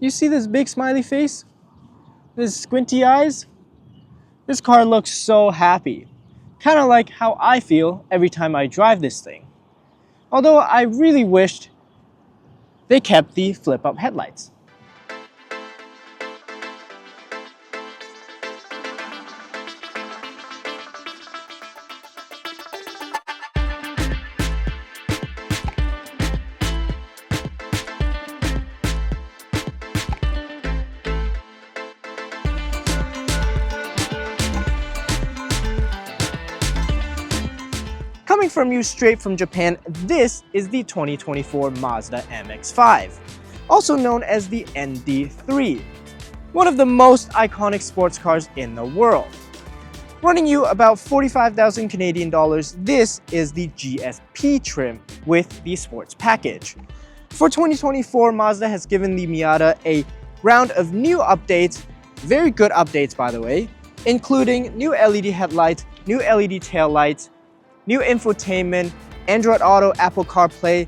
You see this big smiley face? This squinty eyes? This car looks so happy. Kind of like how I feel every time I drive this thing. Although I really wished they kept the flip-up headlights. Coming from you straight from Japan, this is the 2024 Mazda MX-5, also known as the ND3, one of the most iconic sports cars in the world. Running you about 45,000 Canadian dollars, this is the GS-P trim with the sports package. For 2024, Mazda has given the Miata a round of new updates, very good updates by the way, including new LED headlights, new LED taillights, new infotainment, Android Auto, Apple CarPlay,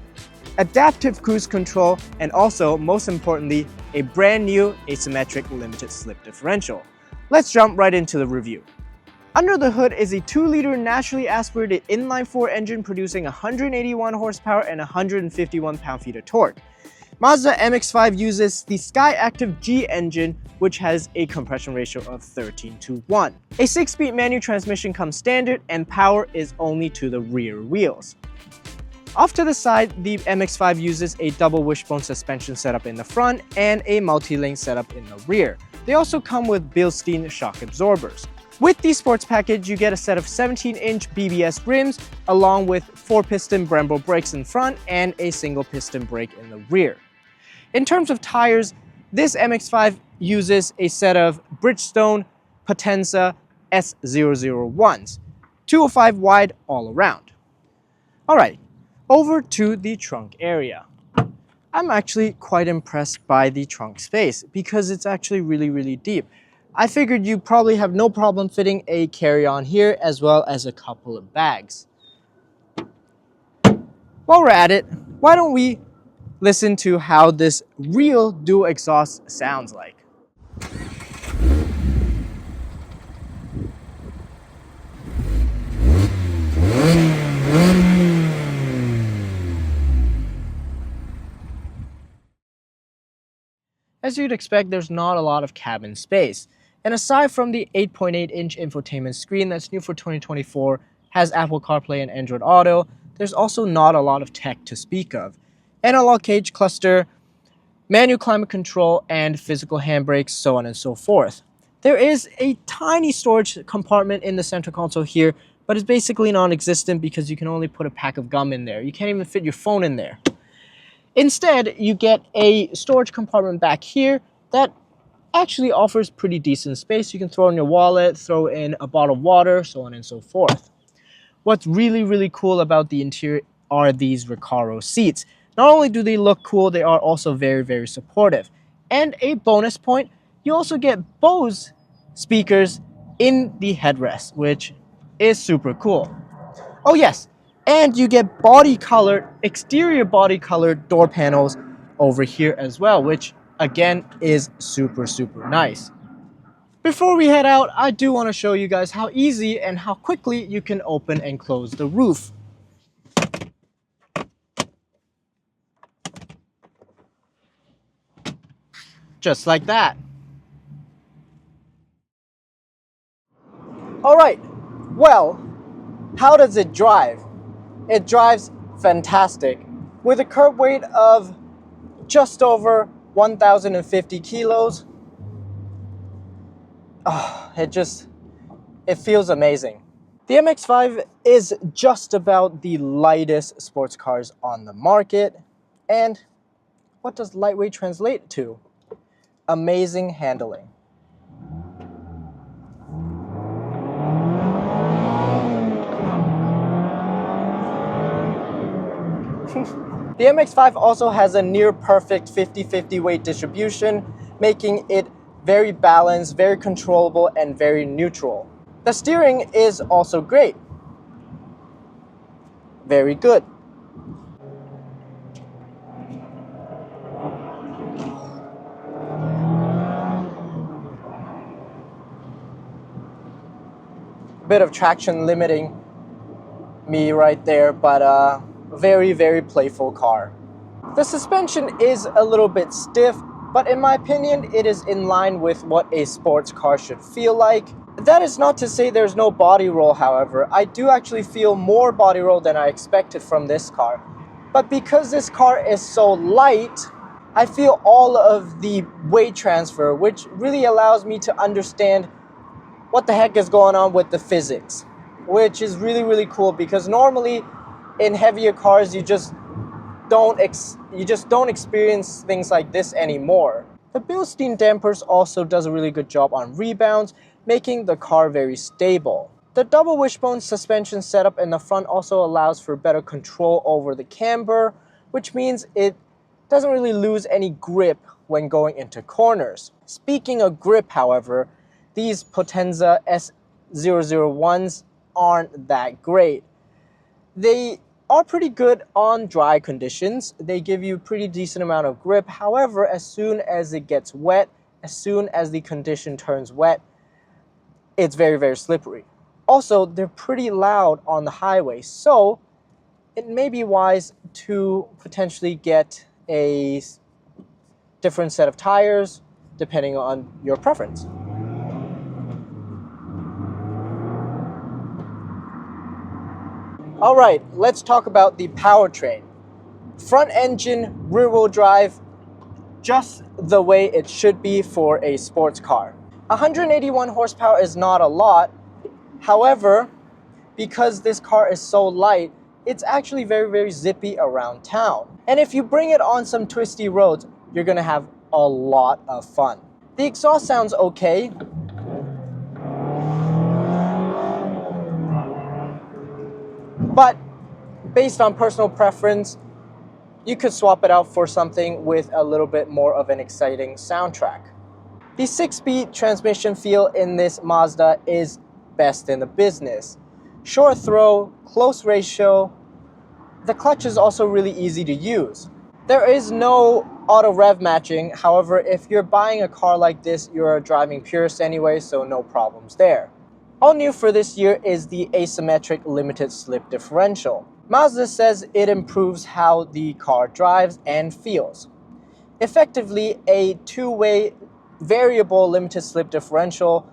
adaptive cruise control, and also, most importantly, a brand new asymmetric limited slip differential. Let's jump right into the review. Under the hood is a 2-liter naturally aspirated inline-4 engine producing 181 horsepower and 151 pound-feet of torque. Mazda MX-5 uses the Skyactiv-G engine, which has a compression ratio of 13:1. A 6-speed manual transmission comes standard, and power is only to the rear wheels. Off to the side, the MX-5 uses a double wishbone suspension setup in the front and a multi-link setup in the rear. They also come with Bilstein shock absorbers. With the sports package, you get a set of 17-inch BBS rims, along with 4-piston Brembo brakes in front and a single-piston brake in the rear. In terms of tires, this MX-5 uses a set of Bridgestone Potenza S001s, 205 wide all around. Alright, over to the trunk area. I'm actually quite impressed by the trunk space because it's actually really deep. I figured you probably have no problem fitting a carry-on here as well as a couple of bags. While we're at it, why don't we listen to how this real dual exhaust sounds like. As you'd expect, there's not a lot of cabin space. And aside from the 8.8-inch infotainment screen that's new for 2024, has Apple CarPlay and Android Auto, there's also not a lot of tech to speak of. Analog cage cluster, manual climate control, and physical handbrakes, so on and so forth. There is a tiny storage compartment in the center console here, but it's basically non-existent because you can only put a pack of gum in there. You can't even fit your phone in there. Instead, you get a storage compartment back here that actually offers pretty decent space. You can throw in your wallet, throw in a bottle of water, so on and so forth. What's really cool about the interior are these Recaro seats. Not only do they look cool, they are also very supportive. And a bonus point, you also get Bose speakers in the headrest, which is super cool. Oh yes, and you get exterior body colored door panels over here as well, which again is super nice. Before we head out, I do want to show you guys how easy and how quickly you can open and close the roof. Just like that. Alright, well, how does it drive? It drives fantastic. With a curb weight of just over 1,050 kilos, it feels amazing. The MX-5 is just about the lightest sports cars on the market. And what does lightweight translate to? Amazing handling. The MX-5 also has a near perfect 50-50 weight distribution, making it very balanced, very controllable, and very neutral. The steering is also great. Very good. bit of traction limiting me right there, but very, very playful car. The suspension is a little bit stiff, but in my opinion, it is in line with what a sports car should feel like. That is not to say there's no body roll, however. I do actually feel more body roll than I expected from this car. But because this car is so light, I feel all of the weight transfer, which really allows me to understand what the heck is going on with the physics, which is really, really cool, because normally in heavier cars you just don't experience things like this anymore. The Bilstein dampers also does a really good job on rebounds, making the car very stable. The double wishbone suspension setup in the front also allows for better control over the camber, which means it doesn't really lose any grip when going into corners. Speaking of grip, however, these Potenza S001s aren't that great. They are pretty good on dry conditions. They give you a pretty decent amount of grip. However, as soon as it gets wet, as soon as the condition turns wet, it's very, very slippery. Also, they're pretty loud on the highway, so it may be wise to potentially get a different set of tires depending on your preference. All right, let's talk about the powertrain. Front engine, rear wheel drive, just the way it should be for a sports car. 181 horsepower is not a lot. However, because this car is so light, it's actually very, very zippy around town. And if you bring it on some twisty roads, you're gonna have a lot of fun. The exhaust sounds okay. But based on personal preference, you could swap it out for something with a little bit more of an exciting soundtrack. The 6-speed transmission feel in this Mazda is best in the business. Short throw, close ratio. The clutch is also really easy to use. There is no auto rev matching. However, if you're buying a car like this, you're driving Purist anyway, so no problems there. All new for this year is the asymmetric limited slip differential. Mazda says it improves how the car drives and feels. Effectively, a two-way variable limited slip differential,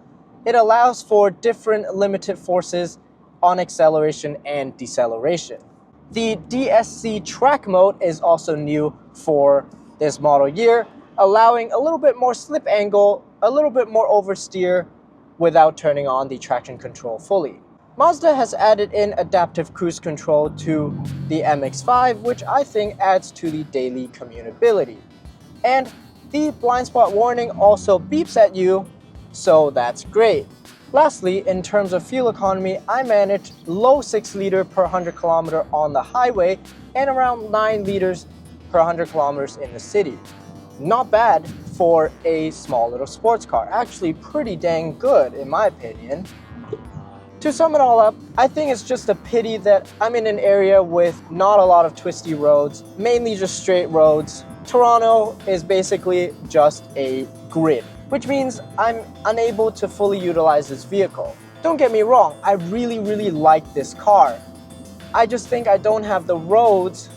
it allows for different limited forces on acceleration and deceleration. The DSC track mode is also new for this model year, allowing a little bit more slip angle, a little bit more oversteer without turning on the traction control fully. Mazda has added in adaptive cruise control to the MX-5, which I think adds to the daily commutability. And the blind spot warning also beeps at you, so that's great. Lastly, in terms of fuel economy, I managed low 6 liter per 100 kilometer on the highway and around 9 liters per 100 kilometers in the city. Not bad for a small little sports car. Actually pretty dang good in my opinion. To sum it all up, I think it's just a pity that I'm in an area with not a lot of twisty roads, mainly just straight roads. Toronto is basically just a grid, which means I'm unable to fully utilize this vehicle. Don't get me wrong, I really, really like this car. I just think I don't have the roads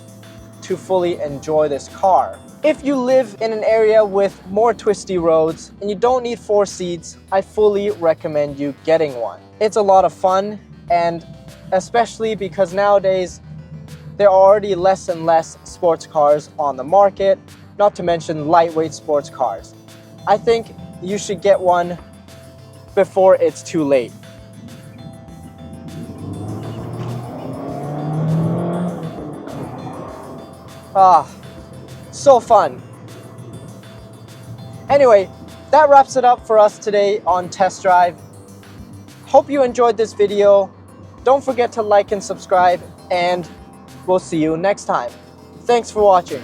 to fully enjoy this car. If you live in an area with more twisty roads and you don't need 4 seats, I fully recommend you getting one. It's a lot of fun, and especially because nowadays there are already less and less sports cars on the market, not to mention lightweight sports cars. I think you should get one before it's too late. So fun. Anyway, that wraps it up for us today on Test Drive. Hope you enjoyed this video. Don't forget to like and subscribe, and we'll see you next time. Thanks for watching.